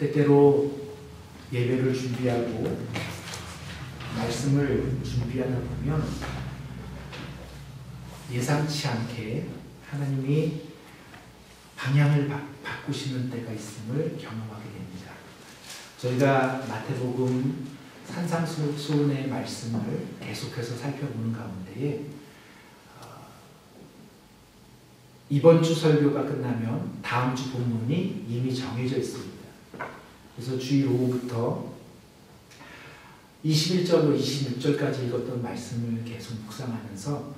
때때로 예배를 준비하고 말씀을 준비하다 보면 예상치 않게 하나님이 방향을 바꾸시는 때가 있음을 경험하게 됩니다. 저희가 마태복음 산상수훈의 말씀을 계속해서 살펴보는 가운데에 이번 주 설교가 끝나면 다음 주 본문이 이미 정해져 있습니다. 그래서 주일 오후부터 21절로 26절까지 읽었던 말씀을 계속 묵상하면서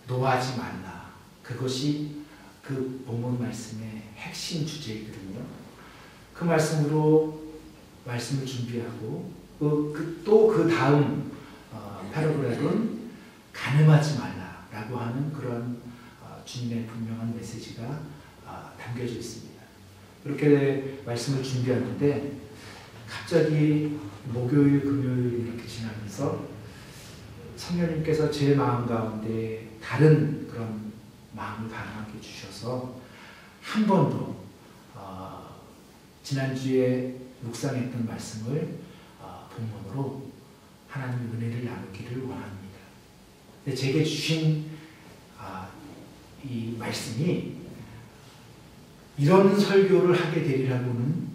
노하지 말라. 그것이 그 본문 말씀의 핵심 주제이거든요. 그 말씀으로 말씀을 준비하고 또 그 다음 패러그랩은 가늠하지 말라라고 하는 그런 주님의 분명한 메시지가 담겨져 있습니다. 그렇게 말씀을 준비하는데 갑자기 목요일, 금요일 이렇게 지나면서 성령님께서 제 마음 가운데 다른 그런 마음을 반응하게 주셔서 한 번 더 지난주에 묵상했던 말씀을 본문으로 하나님의 은혜를 나누기를 원합니다. 근데 제게 주신 이 말씀이 이런 설교를 하게 되리라고는,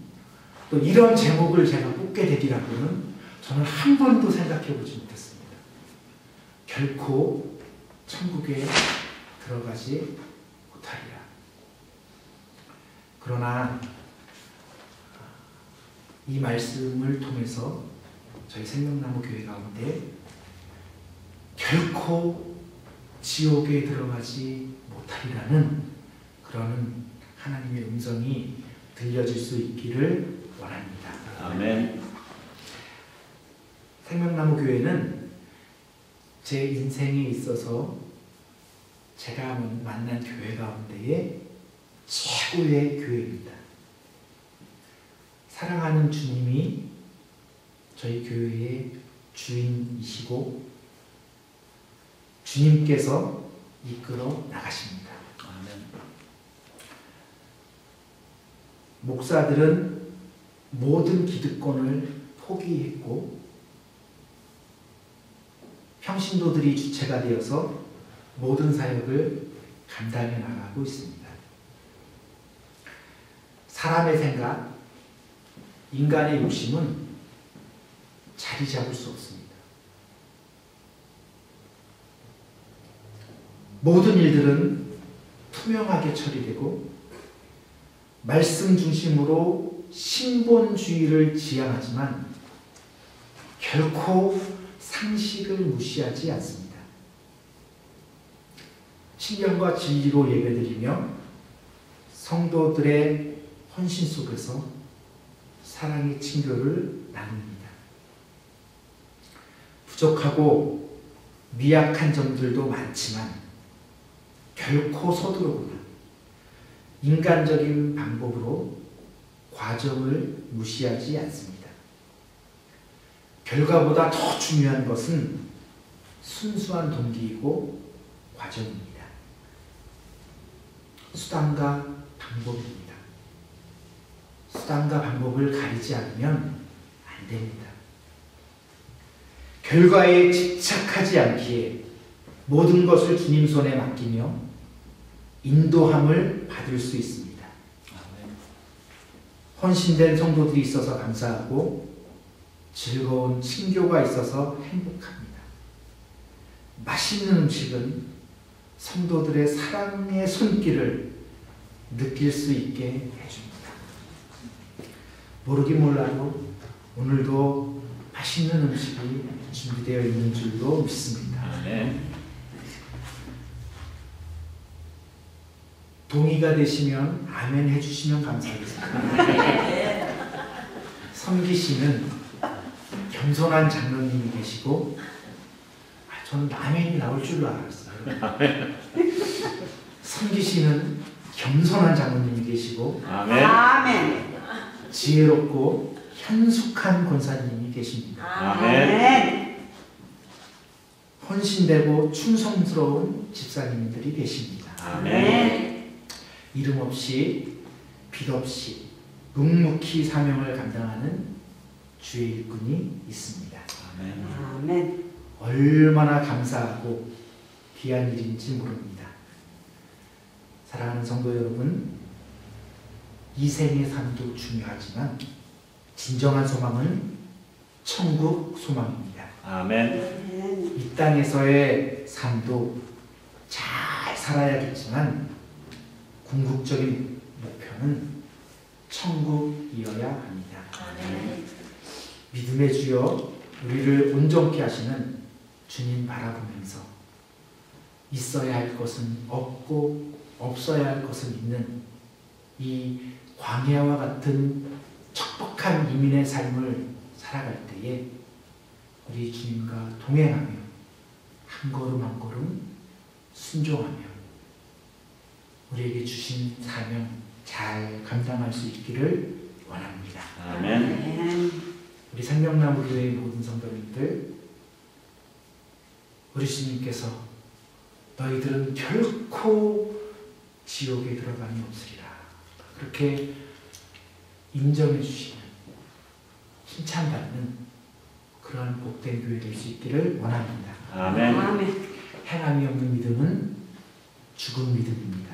또 이런 제목을 제가 뽑게 되리라고는 저는 한 번도 생각해 보지 못했습니다. 결코 천국에 들어가지 못하리라. 그러나 이 말씀을 통해서 저희 생명나무 교회 가운데 결코 지옥에 들어가지 못하리라는 그런 하나님의 음성이 들려질 수 있기를 원합니다. 아멘. 생명나무 교회는 제 인생에 있어서 제가 만난 교회 가운데의 최고의 교회입니다. 사랑하는 주님이 저희 교회의 주인이시고 주님께서 이끌어 나가십니다. 아멘. 목사들은 모든 기득권을 포기했고 평신도들이 주체가 되어서 모든 사역을 감당해 나가고 있습니다. 사람의 생각, 인간의 욕심은 자리 잡을 수 없습니다. 모든 일들은 투명하게 처리되고 말씀 중심으로 신본주의를 지향하지만 결코 상식을 무시하지 않습니다. 신령과 진리로 예배드리며 성도들의 헌신 속에서 사랑의 친교를 나눕니다. 부족하고 미약한 점들도 많지만 결코 서두르거나 인간적인 방법으로 과정을 무시하지 않습니다. 결과보다 더 중요한 것은 순수한 동기이고 과정입니다. 수단과 방법입니다. 수단과 방법을 가리지 않으면 안 됩니다. 결과에 집착하지 않기에 모든 것을 주님 손에 맡기며 인도함을 받을 수 있습니다. 헌신된 성도들이 있어서 감사하고 즐거운 친교가 있어서 행복합니다. 맛있는 음식은 성도들의 사랑의 손길을 느낄 수 있게 해줍니다. 모르긴 몰라도 오늘도 맛있는 음식이 준비되어 있는 줄로 믿습니다. 네. 동의가 되시면 아멘 해주시면 감사하겠습니다. 섬기시는 겸손한 장로님이 계시고, 저는 아멘이 나올 줄 알았어요. 섬기시는 겸손한 장로님이 계시고, 아멘. 지혜롭고 현숙한 권사님이 계십니다. 아멘. 헌신되고 충성스러운 집사님들이 계십니다. 아멘. 이름 없이 빛 없이 묵묵히 사명을 감당하는 주의 일꾼이 있습니다. 아멘. 아멘. 얼마나 감사하고 귀한 일인지 모릅니다. 사랑하는 성도 여러분, 이 생의 삶도 중요하지만 진정한 소망은 천국 소망입니다. 아멘. 아멘. 이 땅에서의 삶도 잘 살아야겠지만 궁극적인 목표는 천국이어야 합니다. 아멘. 믿음의 주여 우리를 온전케 하시는 주님 바라보면서 있어야 할 것은 없고 없어야 할 것은 있는 이 광야와 같은 척박한 이민의 삶을 살아갈 때에 우리 주님과 동행하며 한 걸음 한 걸음 순종하며 우리에게 주신 사명 잘 감당할 수 있기를 원합니다. 아멘. 아멘. 우리 생명나무 교회의 모든 성도님들, 우리 주님께서 너희들은 결코 지옥에 들어감이 없으리라 그렇게 인정해 주시는, 칭찬받는 그러한 복된 교회 될 수 있기를 원합니다. 아멘. 아멘. 행함이 없는 믿음은 죽은 믿음입니다.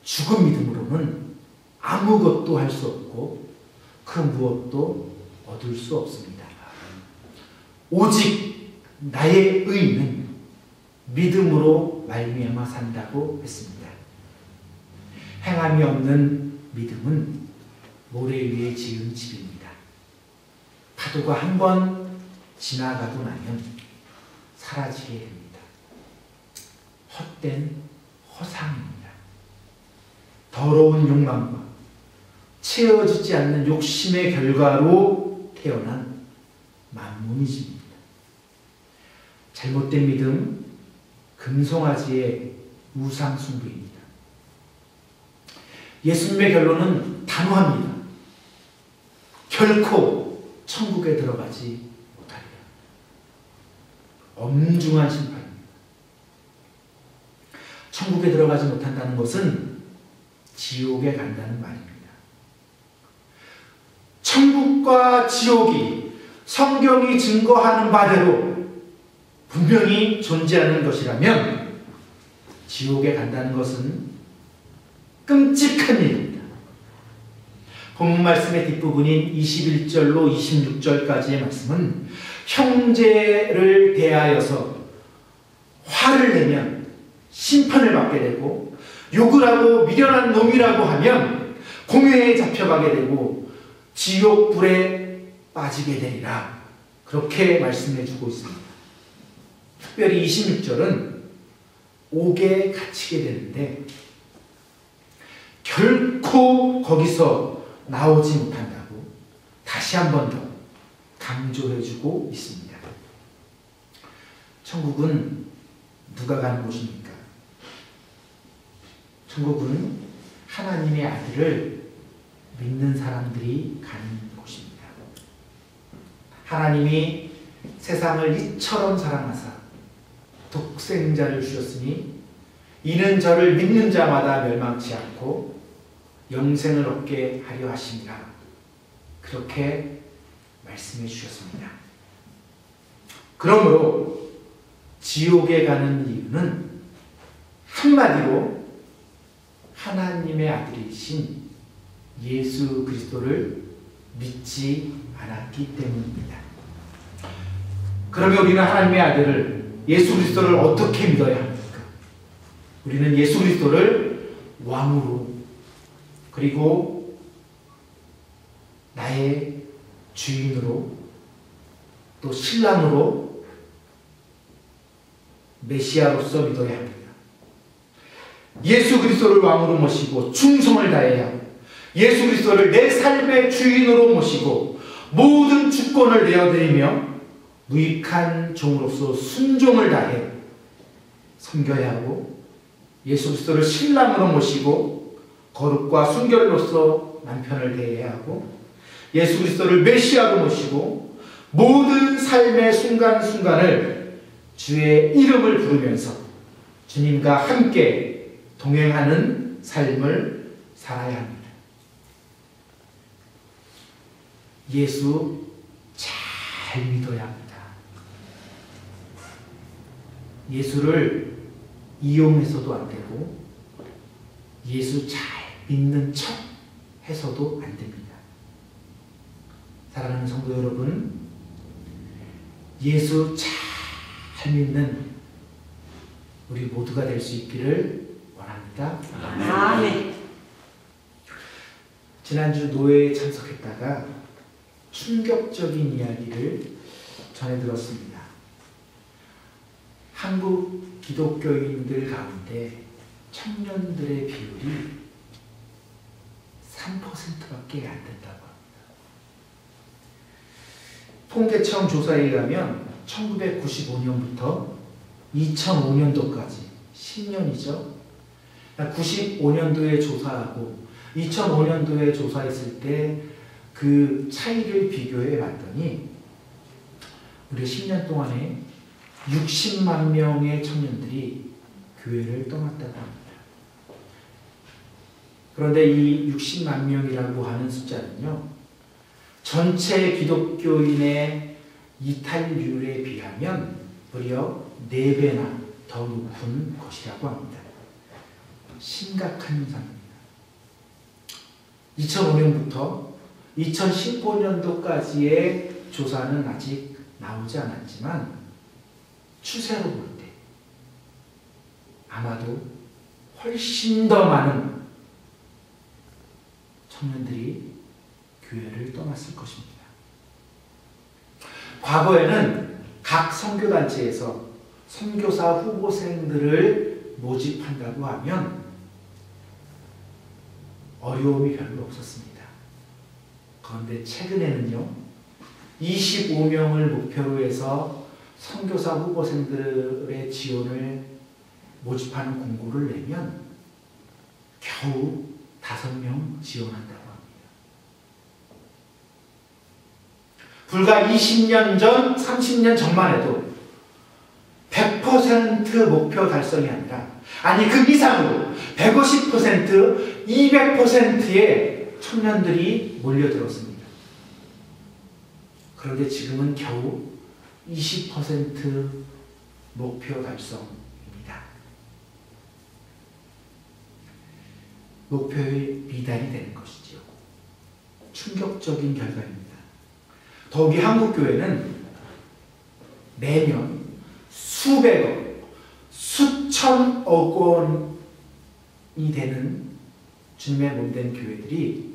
죽은 믿음으로는 아무것도 할 수 없고 그 무엇도 얻을 수 없습니다. 오직 나의 의는 믿음으로 말미암아 산다고 했습니다. 행함이 없는 믿음은 모래 위에 지은 집입니다. 파도가 한 번 지나가고 나면 사라지게 됩니다. 헛된 허상입니다. 더러운 욕망과 채워지지 않는 욕심의 결과로 태어난 만문이집니다. 잘못된 믿음, 금송아지의 우상숭배입니다. 예수님의 결론은 단호합니다. 결코 천국에 들어가지 못하리라. 엄중한 심판입니다. 천국에 들어가지 못한다는 것은 지옥에 간다는 말입니다. 천국과 지옥이 성경이 증거하는 바대로 분명히 존재하는 것이라면 지옥에 간다는 것은 끔찍한 일입니다. 본문 말씀의 뒷부분인 21절로 26절까지의 말씀은 형제를 대하여서 화를 내면 심판을 받게 되고 욕을 하고 미련한 놈이라고 하면 공회에 잡혀가게 되고 지옥불에 빠지게 되리라. 그렇게 말씀해 주고 있습니다. 특별히 26절은 옥에 갇히게 되는데 결코 거기서 나오지 못한다고 다시 한 번 더 강조해 주고 있습니다. 천국은 누가 가는 곳입니까? 천국은 하나님의 아들을 믿는 사람들이 가는 곳입니다. 하나님이 세상을 이처럼 사랑하사 독생자를 주셨으니 이는 저를 믿는 자마다 멸망치 않고 영생을 얻게 하려 하심이라. 그렇게 말씀해 주셨습니다. 그러므로 지옥에 가는 이유는 한마디로 하나님의 아들이신 예수 그리스도를 믿지 않았기 때문입니다. 그러면 우리는 하나님의 아들을 예수 그리스도를 어떻게 믿어야 합니까? 우리는 예수 그리스도를 왕으로 그리고 나의 주인으로 또 신랑으로 메시아로서 믿어야 합니다. 예수 그리스도를 왕으로 모시고 충성을 다해야 하고 예수 그리스도를 내 삶의 주인으로 모시고 모든 주권을 내어드리며 무익한 종으로서 순종을 다해 섬겨야 하고 예수 그리스도를 신랑으로 모시고 거룩과 순결로서 남편을 대해야 하고 예수 그리스도를 메시아로 모시고 모든 삶의 순간순간을 주의 이름을 부르면서 주님과 함께 동행하는 삶을 살아야 합니다. 예수 잘 믿어야 합니다. 예수를 이용해서도 안 되고 예수 잘 믿는 척 해서도 안 됩니다. 사랑하는 성도 여러분, 예수 잘 믿는 우리 모두가 될 수 있기를 원합니다. 아멘. 지난주 노예에 참석했다가 충격적인 이야기를 전해 들었습니다. 한국 기독교인들 가운데 청년들의 비율이 3%밖에 안 된다고 합니다. 통계청 조사에 의하면 1995년부터 2005년도까지 10년이죠. 95년도에 조사하고 2005년도에 조사했을 때 그 차이를 비교해 봤더니 우리 10년 동안에 60만 명의 청년들이 교회를 떠났다고 합니다. 그런데 이 60만 명이라고 하는 숫자는요, 전체 기독교인의 이탈률에 비하면 무려 4배나 더 높은 것이라고 합니다. 심각한 현상입니다. 2005년부터 2015년도까지의 조사는 아직 나오지 않았지만 추세로 볼 때 아마도 훨씬 더 많은 청년들이 교회를 떠났을 것입니다. 과거에는 각 선교단체에서 선교사 후보생들을 모집한다고 하면 어려움이 별로 없었습니다. 그런데 최근에는요, 25명을 목표로 해서 선교사 후보생들의 지원을 모집하는 공고를 내면 겨우 5명 지원한다고 합니다. 불과 20년 전, 30년 전만 해도 100% 목표 달성이 아니라, 아니 그 이상으로 150%, 200%의 청년들이 몰려들었습니다. 그런데 지금은 겨우 20% 목표 달성입니다. 목표에 미달이 되는 것이죠. 충격적인 결과입니다. 더욱이 한국교회는 매년 수백억, 수천억 원이 되는 주님의 몸된 교회들이,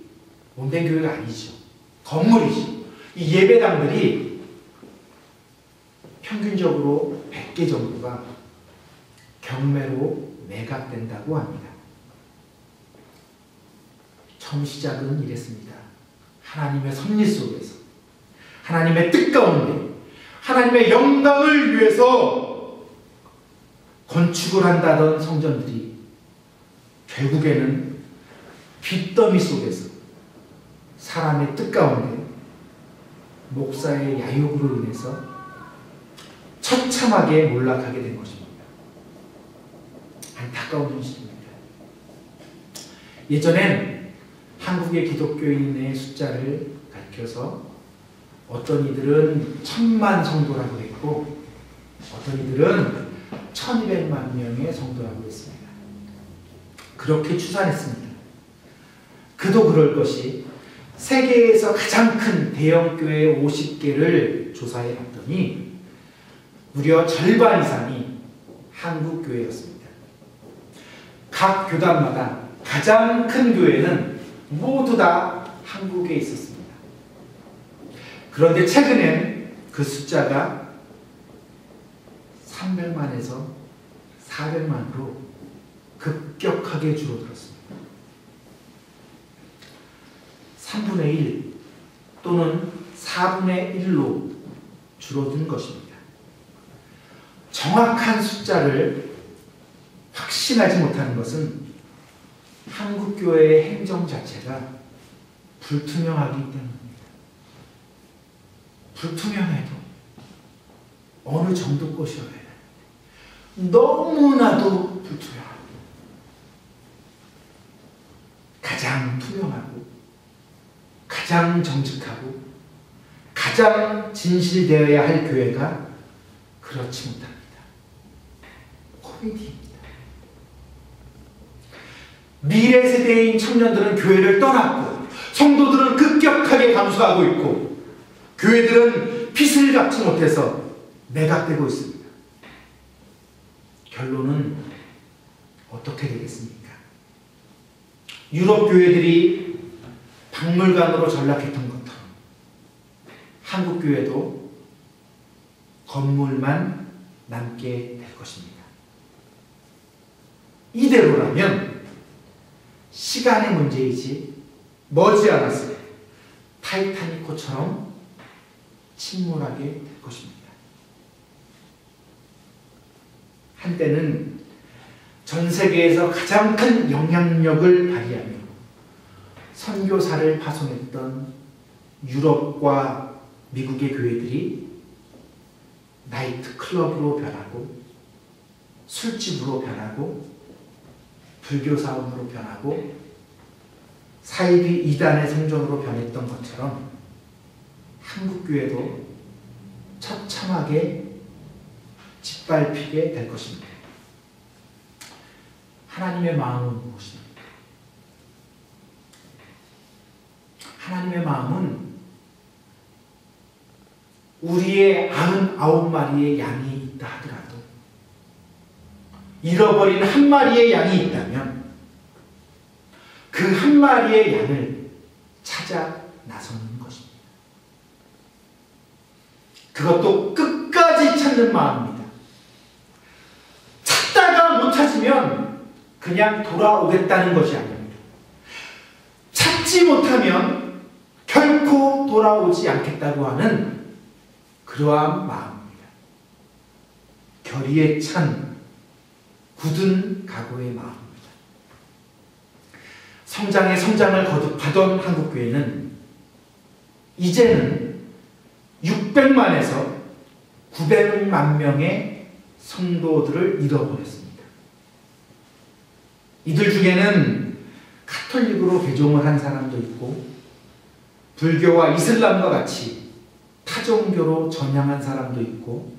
몸된 교회가 아니죠, 건물이죠. 이 예배당들이 평균적으로 100개 정도가 경매로 매각된다고 합니다. 처음 시작은 이랬습니다. 하나님의 섭리 속에서, 하나님의 뜻 가운데, 하나님의 영광을 위해서 건축을 한다던 성전들이 결국에는 빚더미 속에서 사람의 뜻 가운데 목사의 야욕으로 인해서 처참하게 몰락하게 된 것입니다. 안타까운 현실입니다. 예전엔 한국의 기독교인의 숫자를 가리켜서 어떤 이들은 1000만 성도라고 했고 어떤 이들은 1200만 명의 성도라고 했습니다. 그렇게 추산했습니다. 그도 그럴 것이 세계에서 가장 큰 대형교회 50개를 조사해 봤더니 무려 절반 이상이 한국교회였습니다. 각 교단마다 가장 큰 교회는 모두 다 한국에 있었습니다. 그런데 최근엔 그 숫자가 300만에서 400만으로 급격하게 줄어들었습니다. 3분의 1 또는 4분의 1로 줄어든 것입니다. 정확한 숫자를 확신하지 못하는 것은 한국교회의 행정 자체가 불투명하기 때문입니다. 불투명해도 어느 정도 것이어야 해요. 너무나도 불투명하고 가장 투명하고 가장 정직하고 가장 진실되어야 할 교회가 그렇지 못합니다. 코미디입니다. 미래 세대인 청년들은 교회를 떠났고 성도들은 급격하게 감소하고 있고 교회들은 빚을 갚지 못해서 매각되고 있습니다. 결론은 어떻게 되겠습니까? 유럽 교회들이 박물관으로 전락했던 것처럼 한국 교회도 건물만 남게 될 것입니다. 이대로라면 시간의 문제이지 머지않아서 타이타닉호처럼 침몰하게 될 것입니다. 한때는 전 세계에서 가장 큰 영향력을 발휘하며 선교사를 파송했던 유럽과 미국의 교회들이 나이트클럽으로 변하고 술집으로 변하고 불교사원으로 변하고 사이비 이단의 성전으로 변했던 것처럼 한국교회도 처참하게 짓밟히게 될 것입니다. 하나님의 마음은 무엇입니까? 하나님의 마음은 우리의 99마리의 양이 있다 하더라도 잃어버린 한 마리의 양이 있다면 그 한 마리의 양을 찾아 나서는 것입니다. 그것도 끝까지 찾는 마음입니다. 찾다가 못 찾으면 그냥 돌아오겠다는 것이 아닙니다. 찾지 못하면 결코 돌아오지 않겠다고 하는 그러한 마음입니다. 결의에 찬 굳은 각오의 마음입니다. 성장의 성장을 거듭하던 한국교회는 이제는 600만에서 900만 명의 성도들을 잃어버렸습니다. 이들 중에는 카톨릭으로 개종을 한 사람도 있고 불교와 이슬람과 같이 타종교로 전향한 사람도 있고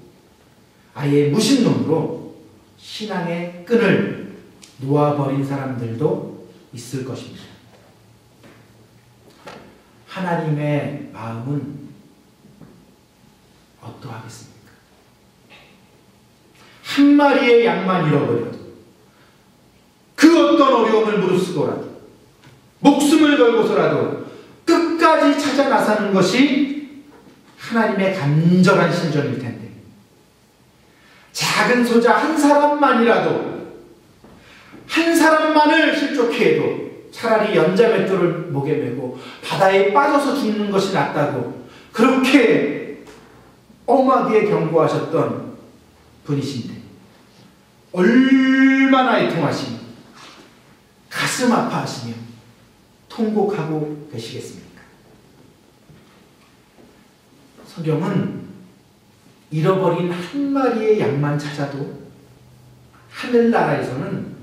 아예 무신론으로 신앙의 끈을 놓아버린 사람들도 있을 것입니다. 하나님의 마음은 어떠하겠습니까? 한 마리의 양만 잃어버려도 그 어떤 어려움을 무릅쓰고라도 목숨을 걸고서라도 끝까지 찾아 나서는 것이 하나님의 간절한 심정일 텐데 작은 소자 한 사람만이라도 한 사람만을 실족해 해도 차라리 연자맷돌을 목에 메고 바다에 빠져서 죽는 것이 낫다고 그렇게 엄하게 경고하셨던 분이신데 얼마나 애통하시며 가슴 아파하시며 통곡하고 계시겠습니까? 성경은 잃어버린 한 마리의 양만 찾아도 하늘나라에서는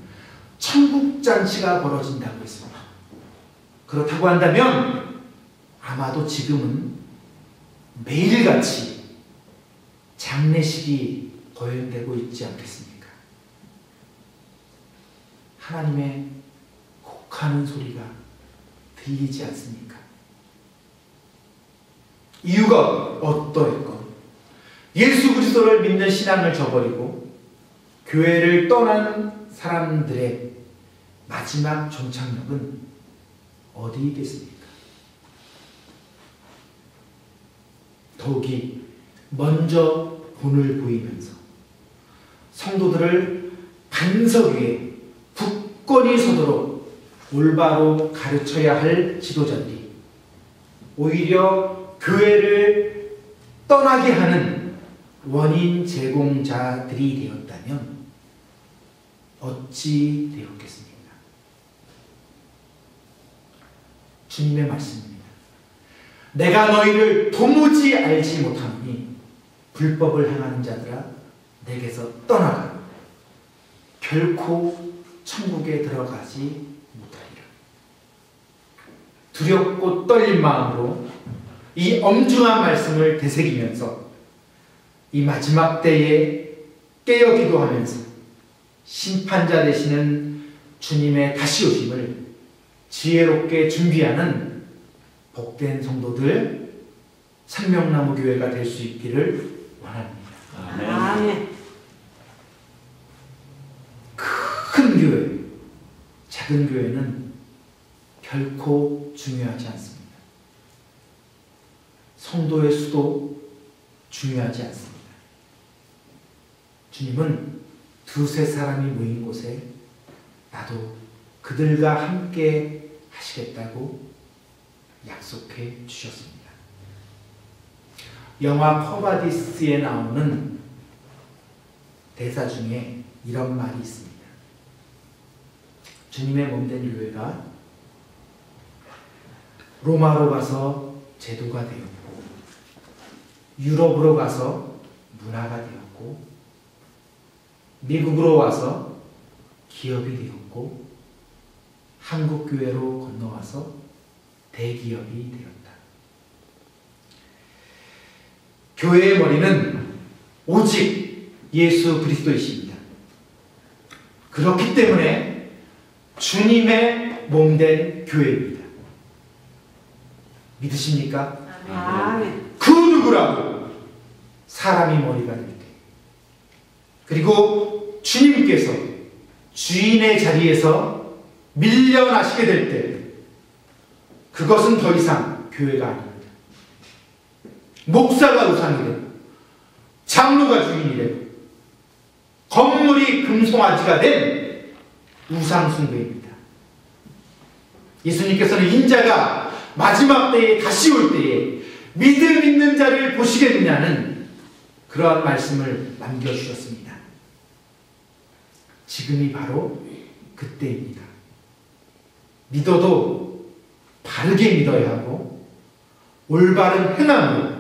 천국잔치가 벌어진다고 했습니다. 그렇다고 한다면 아마도 지금은 매일같이 장례식이 거행되고 있지 않겠습니까? 하나님의 혹하는 소리가 들리지 않습니까? 이유가 어떠했건 예수 그리스도를 믿는 신앙을 저버리고 교회를 떠난 사람들의 마지막 종착역은 어디이겠습니까? 더욱이 먼저 본을 보이면서 성도들을 반석 위에 굳건히 서도록 올바로 가르쳐야 할 지도자들이 오히려 교회를 떠나게 하는 원인 제공자들이 되었다면 어찌 되었겠습니까? 주님의 말씀입니다. 내가 너희를 도무지 알지 못하노니 불법을 행하는 자들아 내게서 떠나가 결코 천국에 들어가지 못하리라. 두렵고 떨린 마음으로 이 엄중한 말씀을 되새기면서 이 마지막 때에 깨어 기도하면서 심판자 되시는 주님의 다시 오심을 지혜롭게 준비하는 복된 성도들 생명나무 교회가 될 수 있기를 원합니다. 아멘. 큰 교회, 작은 교회는 결코 중요하지 않습니다. 성도의 수도 중요하지 않습니다. 주님은 두세 사람이 모인 곳에 나도 그들과 함께 하시겠다고 약속해 주셨습니다. 영화 커바디스에 나오는 대사 중에 이런 말이 있습니다. 주님의 몸된 교회가 로마로 가서 제도가 되었고, 유럽으로 가서 문화가 되었고, 미국으로 와서 기업이 되었고, 한국 교회로 건너와서 대기업이 되었다. 교회의 머리는 오직 예수 그리스도이십니다. 그렇기 때문에 주님의 몸된 교회입니다. 믿으십니까? 아멘. 그 누구라도 사람이 머리가 될 때, 그리고 주님께서 주인의 자리에서 밀려나시게 될 때, 그것은 더 이상 교회가 아닙니다. 목사가 우상이 되고 장로가 주인이 되고 건물이 금송아지가 된 우상숭배입니다. 예수님께서는 인자가 마지막 때에 다시 올 때에 믿음 있는 자를 보시겠느냐는 그러한 말씀을 남겨주셨습니다. 지금이 바로 그때입니다. 믿어도 바르게 믿어야 하고 올바른 행함으로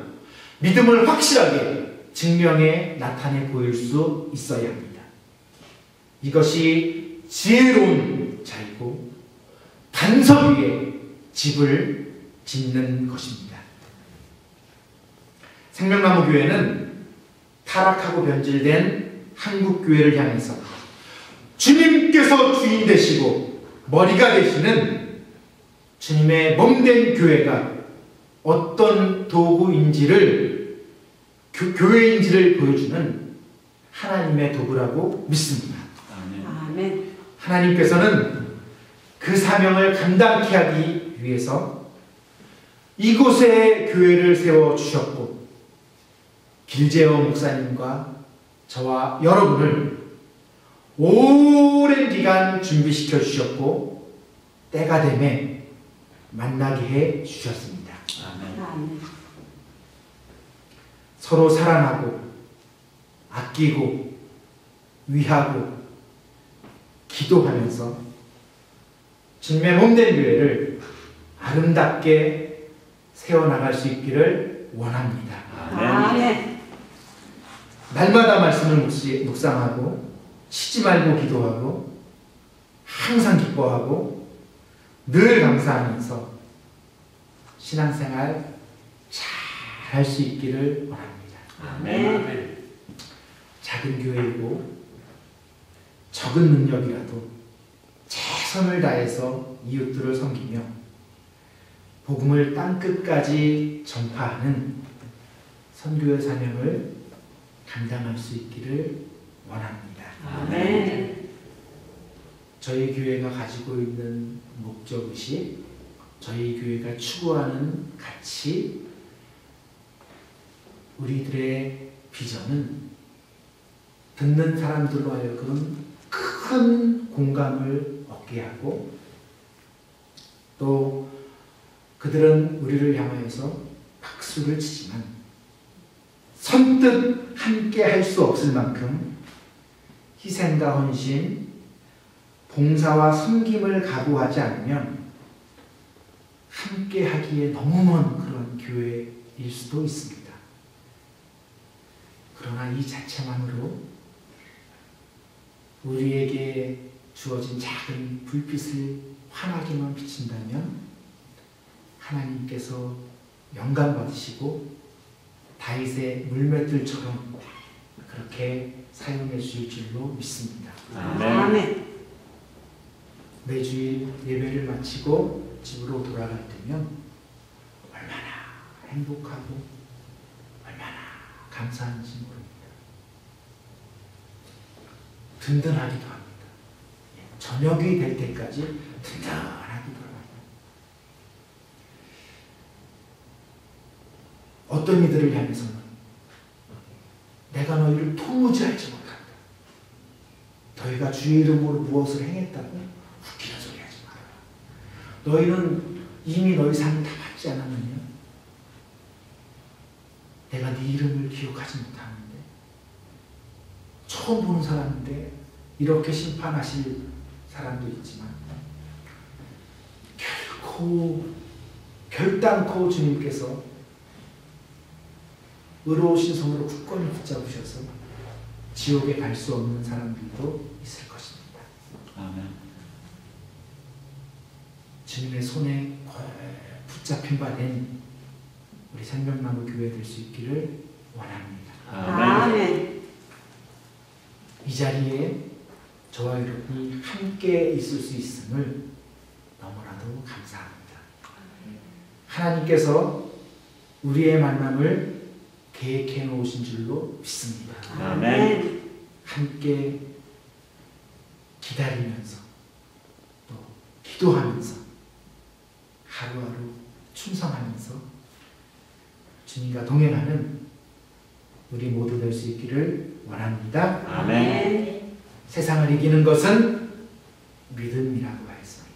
믿음을 확실하게 증명해 나타내 보일 수 있어야 합니다. 이것이 지혜로운 자이고 반석 위에 집을 짓는 것입니다. 생명나무 교회는 타락하고 변질된 한국 교회를 향해서 주님께서 주인 되시고 머리가 되시는 주님의 몸된 교회가 어떤 도구인지를, 교회인지를 보여주는 하나님의 도구라고 믿습니다. 아멘. 하나님께서는 그 사명을 감당케 하기 위해서 이곳에 교회를 세워주셨고, 길재호 목사님과 저와 여러분을 오랜 기간 준비시켜 주셨고 때가 되매 만나게 해 주셨습니다. 아멘. 서로 사랑하고 아끼고 위하고 기도하면서 주님의 몸된 교회를 아름답게 세워나갈 수 있기를 원합니다. 아멘. 날마다 말씀을 묵상하고 쉬지 말고 기도하고 항상 기뻐하고 늘 감사하면서 신앙생활 잘 할 수 있기를 원합니다. 아멘. 작은 교회이고 적은 능력이라도 최선을 다해서 이웃들을 섬기며 복음을 땅끝까지 전파하는 선교의 사명을 감당할 수 있기를 원합니다. 아멘. 저희 교회가 가지고 있는 목적의식, 저희 교회가 추구하는 가치, 우리들의 비전은 듣는 사람들로 하여금 큰 공감을 얻게 하고, 또 그들은 우리를 향하여서 박수를 치지만 선뜻 함께 할 수 없을 만큼 희생과 헌신, 봉사와 섬김을 각오하지 않으면 함께 하기에 너무 먼 그런 교회일 수도 있습니다. 그러나 이 자체만으로 우리에게 주어진 작은 불빛을 환하게만 비친다면 하나님께서 영광 받으시고 다윗의 물맷들처럼 그렇게 사용해 주실 줄로 믿습니다. 아멘. 매주일 예배를 마치고 집으로 돌아갈 때면 얼마나 행복하고 얼마나 감사한지 모릅니다. 든든하기도 합니다. 저녁이 될 때까지 든든하기도 합니다. 어떤 이들을 향해서는 내가 너희를 도무지 알지 못한다. 너희가 주의 이름으로 무엇을 행했다고 웃기는 소리 하지 마라. 너희는 이미 너희 삶을 다 받지 않았느냐? 내가 네 이름을 기억하지 못하는데 처음 보는 사람인데 이렇게 심판하실 사람도 있지만 결단코 주님께서 의로우신 손으로 굳건히 붙잡으셔서 지옥에 갈 수 없는 사람들도 있을 것입니다. 아멘. 주님의 손에 붙잡힌 바 된 우리 생명나무 교회 될 수 있기를 원합니다. 아멘. 이 자리에 저와 여러분이 함께 있을 수 있음을 너무나도 감사합니다. 하나님께서 우리의 만남을 계획해 놓으신 줄로 믿습니다. 아멘. 함께 기다리면서 또 기도하면서 하루하루 충성하면서 주님과 동행하는 우리 모두 될 수 있기를 원합니다. 아멘. 세상을 이기는 것은 믿음이라고 하였습니다.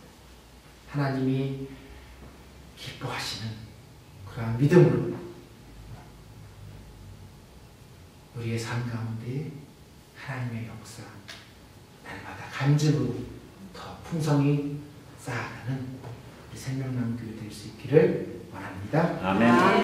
하나님이 기뻐하시는 그러한 믿음으로 우리의 삶 가운데 하나님의 역사 날마다 간증으로 더 풍성히 쌓아가는 우리 생명나무 교회 될 수 있기를 원합니다. 아멘.